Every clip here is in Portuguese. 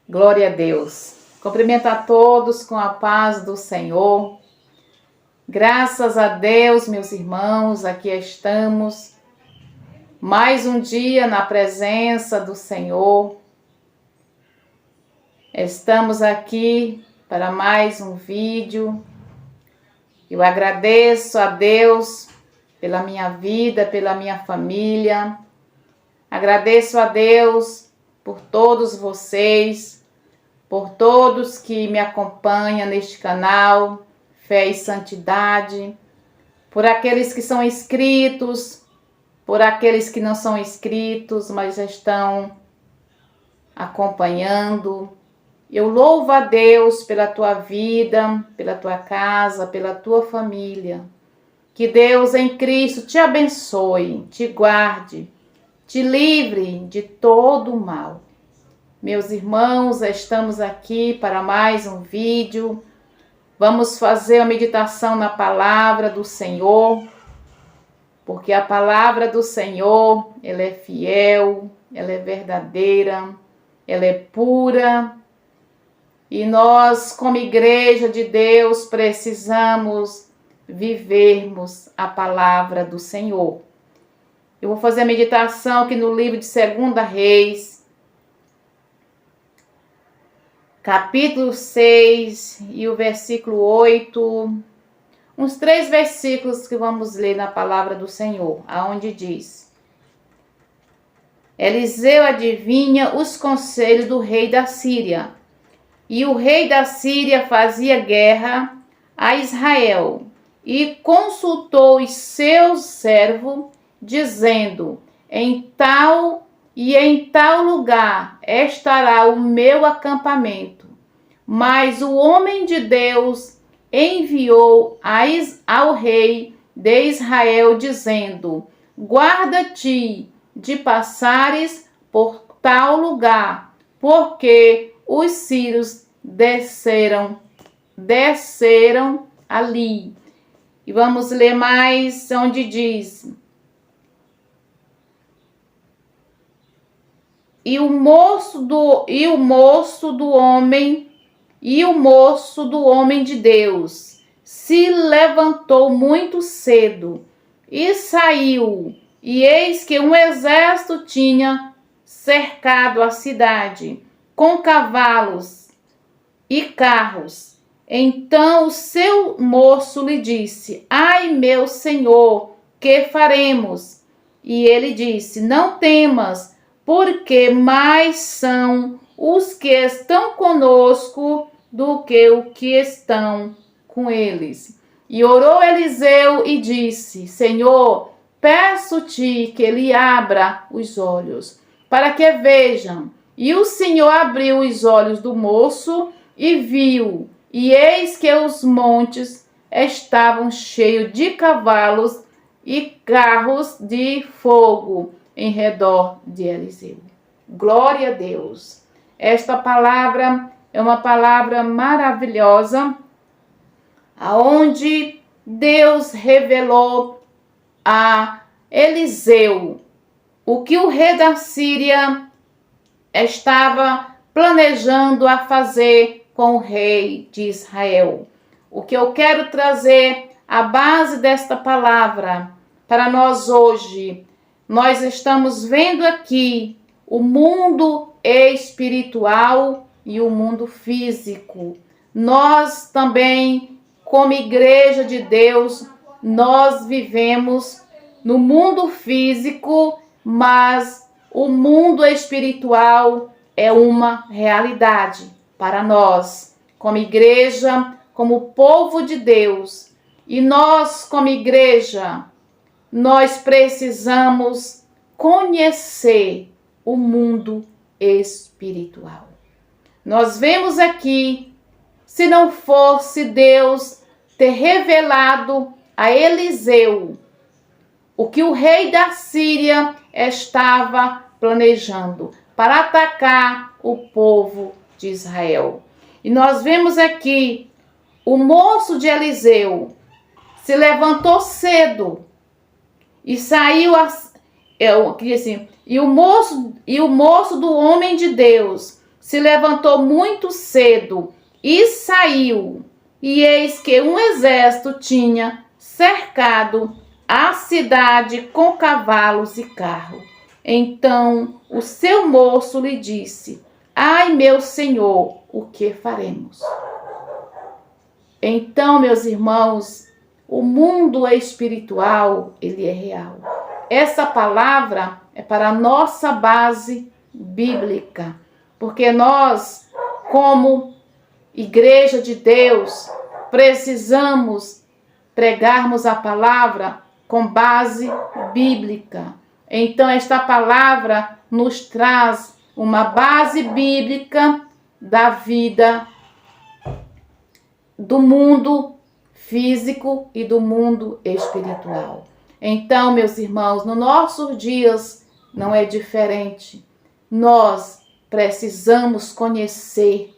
Glória a Deus. Cumprimento a todos com a paz do Senhor. Graças a Deus, meus irmãos, aqui estamos. Mais um dia na presença do Senhor. Estamos aqui para mais um vídeo. Eu agradeço a Deus pela minha vida, pela minha família. Agradeço a Deus por todos vocês, por todos que me acompanham neste canal, Fé e Santidade, por aqueles que são inscritos, por aqueles que não são inscritos, mas já estão acompanhando. Eu louvo a Deus pela tua vida, pela tua casa, pela tua família. Que Deus em Cristo te abençoe, te guarde, te livre de todo o mal. Meus irmãos, estamos aqui para mais um vídeo. Vamos fazer a meditação na palavra do Senhor, porque a palavra do Senhor, ela é fiel, ela é verdadeira, ela é pura. E nós, como igreja de Deus, precisamos vivermos a palavra do Senhor. Eu vou fazer a meditação aqui no livro de 2 Reis, capítulo 6 e o versículo 8, uns 3 versículos que vamos ler na palavra do Senhor, aonde diz: Eliseu adivinha os conselhos do rei da Síria, e o rei da Síria fazia guerra a Israel, e consultou os seus servos, dizendo: em tal lugar estará o meu acampamento. Mas o homem de Deus enviou ao rei de Israel, dizendo: guarda-te de passares por tal lugar, porque os sírios desceram ali. E vamos ler mais, onde diz: E o moço do homem de Deus se levantou muito cedo e saiu, e eis que um exército tinha cercado a cidade com cavalos e carros. Então o seu moço lhe disse: ai, meu senhor, que faremos? E ele disse: não temas, porque mais são os que estão conosco do que os que estão com eles. E orou Eliseu e disse: Senhor, peço-te que lhe abra os olhos, para que vejam. E o Senhor abriu os olhos do moço e viu, e eis que os montes estavam cheios de cavalos e carros de fogo em redor de Eliseu. Glória a Deus. Esta palavra é uma palavra maravilhosa, aonde Deus revelou a Eliseu o que o rei da Síria estava planejando a fazer com o rei de Israel. O que eu quero trazer, a base desta palavra para nós hoje, nós estamos vendo aqui o mundo espiritual e o mundo físico. Nós também, como igreja de Deus, nós vivemos no mundo físico, mas o mundo espiritual é uma realidade para nós, como igreja, como povo de Deus. E nós, como igreja, nós precisamos conhecer o mundo espiritual. Nós vemos aqui, se não fosse Deus ter revelado a Eliseu o que o rei da Síria estava planejando para atacar o povo de Israel. E nós vemos aqui o moço de Eliseu se levantou cedo e saiu e o moço do homem de Deus se levantou muito cedo e saiu, e eis que um exército tinha cercado a cidade com cavalos e carro. Então o seu moço lhe disse: Ai, meu senhor, o que faremos? Então, meus irmãos, o mundo espiritual, ele é real. Essa palavra é para a nossa base bíblica, porque nós, como Igreja de Deus, precisamos pregarmos a palavra com base bíblica. Então, esta palavra nos traz uma base bíblica da vida do mundo físico e do mundo espiritual. Então, meus irmãos, nos nossos dias não é diferente. Nós precisamos conhecer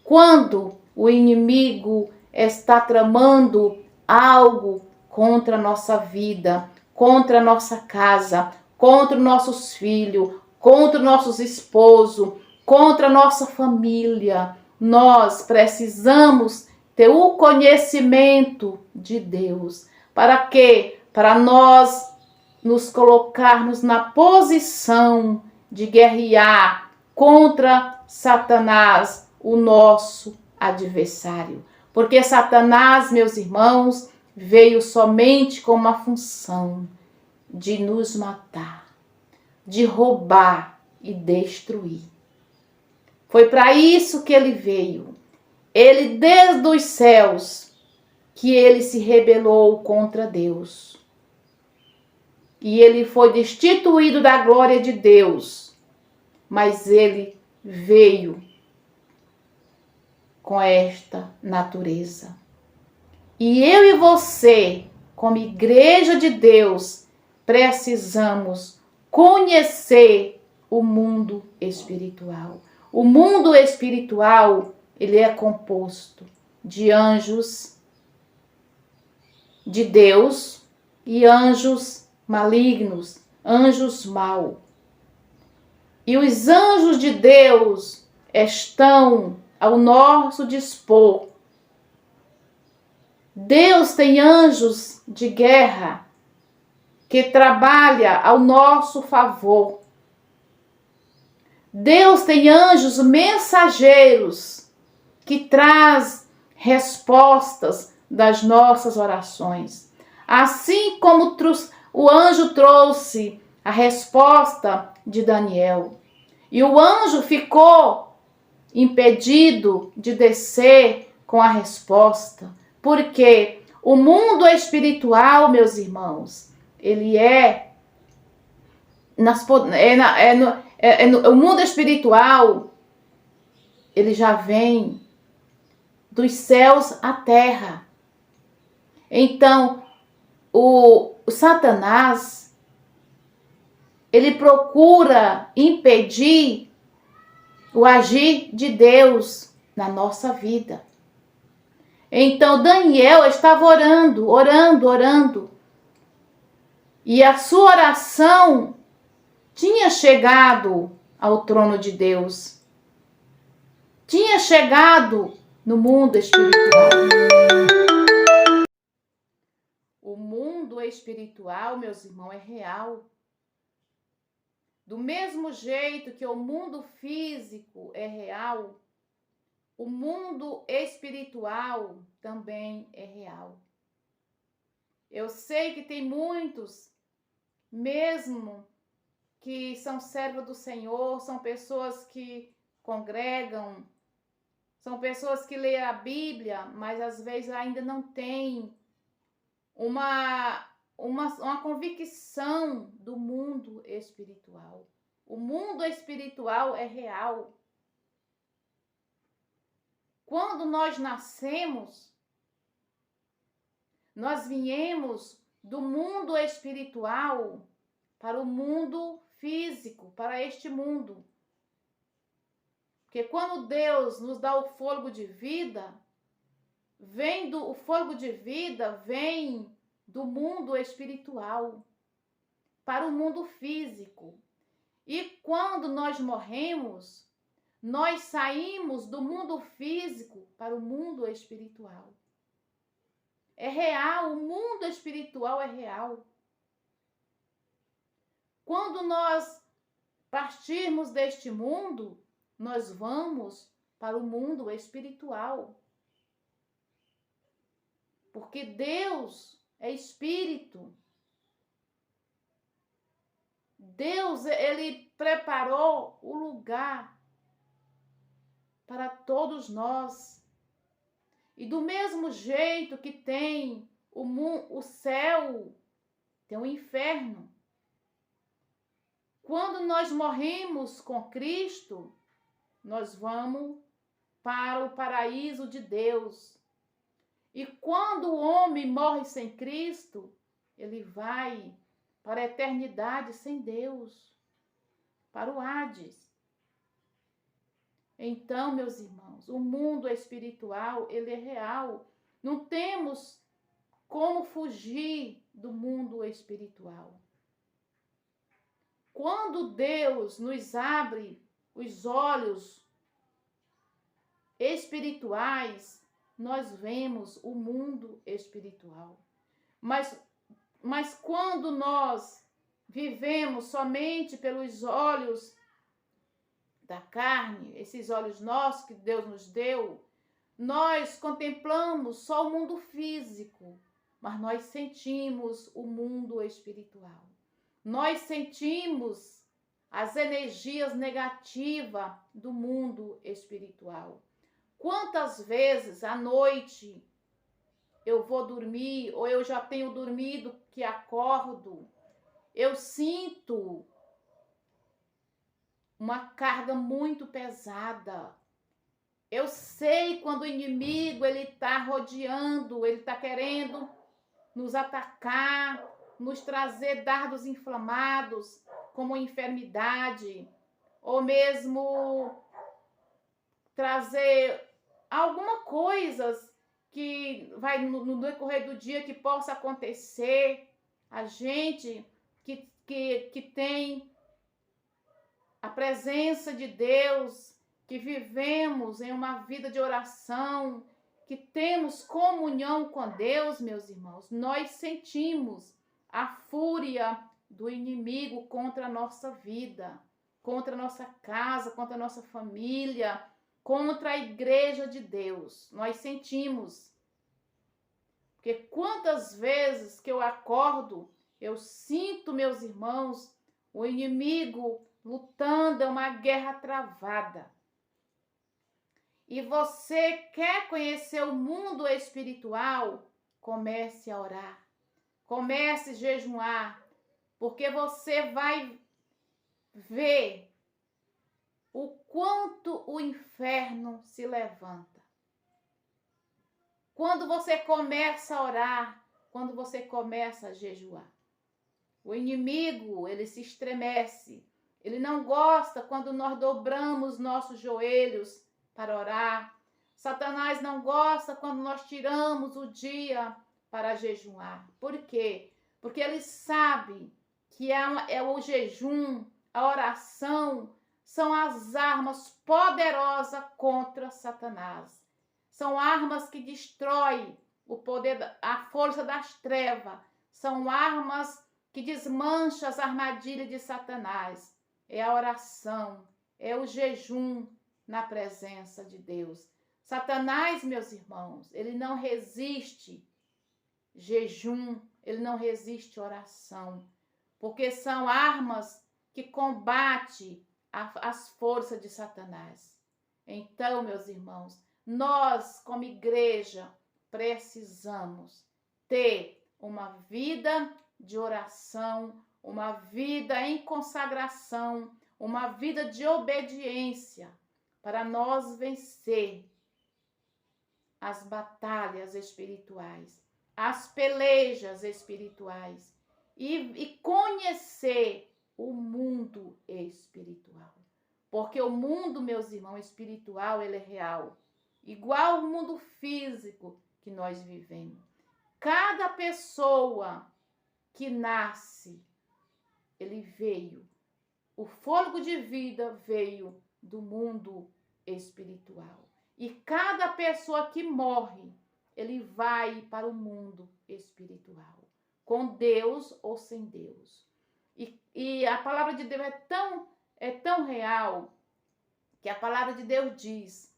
quando o inimigo está tramando algo contra a nossa vida, contra a nossa casa, contra os nossos filhos, contra os nossos esposos, contra a nossa família. Nós precisamos ter o conhecimento de Deus. Para quê? Para nós nos colocarmos na posição de guerrear contra Satanás, o nosso adversário. Porque Satanás, meus irmãos, veio somente com uma função de nos matar, de roubar e destruir. Foi para isso que ele veio. Ele, desde os céus, que ele se rebelou contra Deus. E ele foi destituído da glória de Deus. Mas ele veio com esta natureza. E eu e você, como Igreja de Deus, precisamos conhecer o mundo espiritual. O mundo espiritual, ele é composto de anjos de Deus e anjos malignos, anjos maus. E os anjos de Deus estão ao nosso dispor. Deus tem anjos de guerra que trabalham ao nosso favor. Deus tem anjos mensageiros que traz respostas das nossas orações. Assim como o anjo trouxe a resposta de Daniel. E o anjo ficou impedido de descer com a resposta. Porque o mundo espiritual, meus irmãos, ele o mundo espiritual, ele já vem dos céus à terra. Então, o Satanás, ele procura impedir o agir de Deus na nossa vida. Então, Daniel estava orando. E a sua oração tinha chegado ao trono de Deus. Tinha chegado no mundo espiritual. O mundo espiritual, meus irmãos, é real. Do mesmo jeito que o mundo físico é real, o mundo espiritual também é real. Eu sei que tem muitos, mesmo que são servos do Senhor, são pessoas que congregam, são pessoas que leem a Bíblia, mas às vezes ainda não têm uma convicção do mundo espiritual. O mundo espiritual é real. Quando nós nascemos, nós viemos do mundo espiritual para o mundo físico, para este mundo. Porque quando Deus nos dá o fôlego de vida, o fôlego de vida vem do mundo espiritual para o mundo físico. E quando nós morremos, Nós saímos do mundo físico para o mundo espiritual. É real, o mundo espiritual é real. Quando nós partirmos deste mundo, nós vamos para o mundo espiritual. Porque Deus é espírito. Deus, ele preparou o lugar para todos nós. E do mesmo jeito que tem o céu, tem o inferno. Quando nós morremos com Cristo, nós vamos para o paraíso de Deus. E quando o homem morre sem Cristo, ele vai para a eternidade sem Deus, para o Hades. Então, meus irmãos, o mundo espiritual, ele é real. Não temos como fugir do mundo espiritual. Quando Deus nos abre os olhos espirituais, nós vemos o mundo espiritual. Mas quando nós vivemos somente pelos olhos da carne, esses olhos nossos que Deus nos deu, nós contemplamos só o mundo físico, mas nós sentimos o mundo espiritual. Nós sentimos as energias negativas do mundo espiritual. Quantas vezes à noite eu vou dormir, ou eu já tenho dormido que acordo, eu sinto uma carga muito pesada. Eu sei quando o inimigo ele está rodeando, ele está querendo nos atacar, nos trazer dardos inflamados, como enfermidade, ou mesmo trazer alguma coisa que vai no decorrer do dia que possa acontecer. A gente que tem a presença de Deus, que vivemos em uma vida de oração, que temos comunhão com Deus, meus irmãos, nós sentimos a fúria do inimigo contra a nossa vida, contra a nossa casa, contra a nossa família, contra a igreja de Deus. Nós sentimos. Porque quantas vezes que eu acordo, eu sinto, meus irmãos, o inimigo lutando, é uma guerra travada. E você quer conhecer o mundo espiritual? Comece a orar. Comece a jejuar. Porque você vai ver o quanto o inferno se levanta. Quando você começa a orar, quando você começa a jejuar. O inimigo, ele se estremece. Ele não gosta quando nós dobramos nossos joelhos para orar. Satanás não gosta quando nós tiramos o dia para jejuar. Por quê? Porque ele sabe que é o jejum, a oração, são as armas poderosas contra Satanás. São armas que destroem o poder, a força das trevas. São armas que desmancham as armadilhas de Satanás. É a oração, é o jejum na presença de Deus. Satanás, meus irmãos, ele não resiste jejum, ele não resiste oração, porque são armas que combatem as forças de Satanás. Então, meus irmãos, nós, como igreja, precisamos ter uma vida de oração, uma vida em consagração, uma vida de obediência, para nós vencer as batalhas espirituais, as pelejas espirituais e conhecer o mundo espiritual. Porque o mundo, meus irmãos, espiritual, ele é real. Igual o mundo físico que nós vivemos. Cada pessoa que nasce, ele veio. O fôlego de vida veio do mundo espiritual. E cada pessoa que morre, ele vai para o mundo espiritual, com Deus ou sem Deus. E a palavra de Deus é tão real que a palavra de Deus diz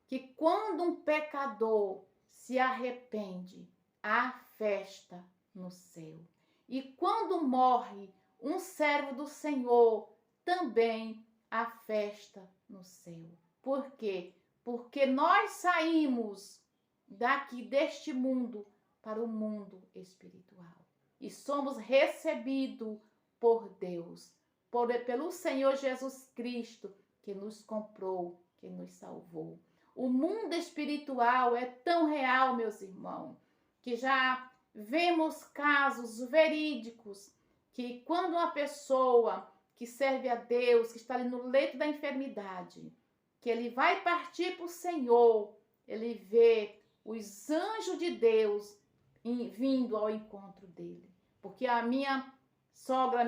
que quando um pecador se arrepende, há festa no céu. E quando morre um servo do Senhor, também há festa no céu. Por quê? Porque nós saímos daqui deste mundo para o mundo espiritual. E somos recebidos por Deus, pelo Senhor Jesus Cristo, que nos comprou, que nos salvou. O mundo espiritual é tão real, meus irmãos, que já vemos casos verídicos que quando uma pessoa que serve a Deus, que está ali no leito da enfermidade, que ele vai partir para o Senhor, ele vê os anjos de Deus vindo ao encontro dele. Porque a minha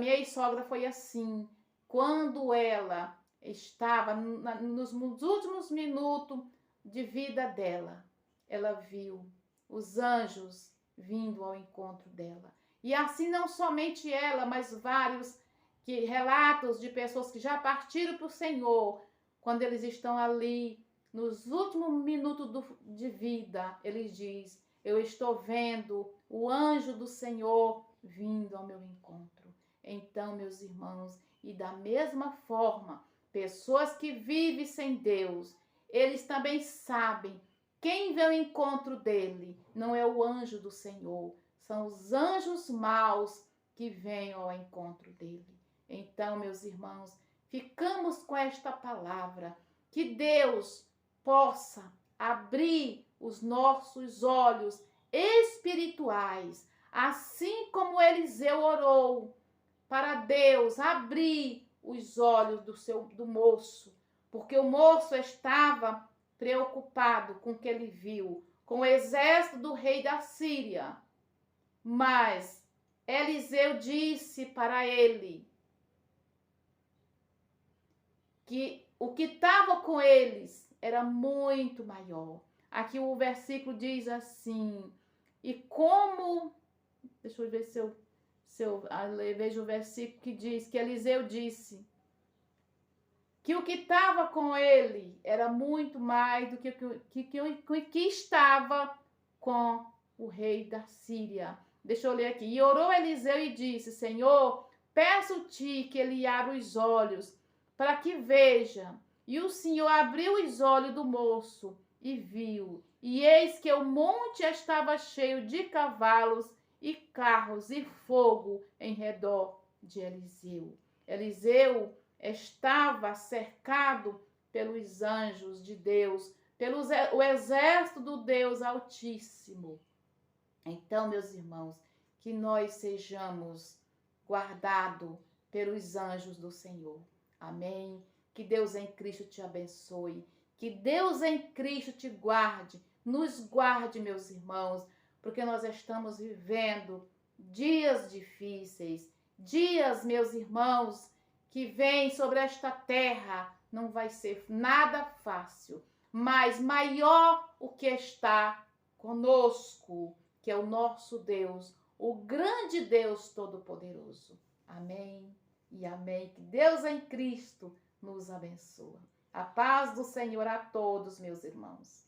ex-sogra foi assim. Quando ela estava nos últimos minutos de vida dela, ela viu os anjos vindo ao encontro dela. E assim não somente ela, mas vários relatos de pessoas que já partiram para o Senhor, quando eles estão ali nos últimos minutos de vida, eles dizem: eu estou vendo o anjo do Senhor vindo ao meu encontro. Então, meus irmãos, e da mesma forma, pessoas que vivem sem Deus, eles também sabem quem vem ao encontro dele. Não é o anjo do Senhor, são os anjos maus que vêm ao encontro dele. Então, meus irmãos, ficamos com esta palavra, que Deus possa abrir os nossos olhos espirituais, assim como Eliseu orou para Deus abrir os olhos do moço, porque o moço estava preocupado com o que ele viu, com o exército do rei da Síria. Mas Eliseu disse para ele que o que estava com eles era muito maior. Aqui o versículo diz assim: e como... Deixa eu ver se eu vejo o versículo que diz que Eliseu disse que o que estava com ele era muito mais do que estava com o rei da Síria. Deixa eu ler aqui. E orou Eliseu e disse: Senhor, peço-te que ele abra os olhos para que veja. E o Senhor abriu os olhos do moço e viu. E eis que o monte estava cheio de cavalos e carros e fogo em redor de Eliseu. Eliseu estava cercado pelos anjos de Deus, o exército do Deus Altíssimo. Então, meus irmãos, que nós sejamos guardados pelos anjos do Senhor. Amém? Que Deus em Cristo te abençoe. Que Deus em Cristo te guarde. Nos guarde, meus irmãos, porque nós estamos vivendo dias difíceis. Dias, meus irmãos, que vêm sobre esta terra. Não vai ser nada fácil. Mas maior o que está conosco, que é o nosso Deus, o grande Deus Todo-Poderoso. Amém e amém. Que Deus em Cristo nos abençoe. A paz do Senhor a todos, meus irmãos.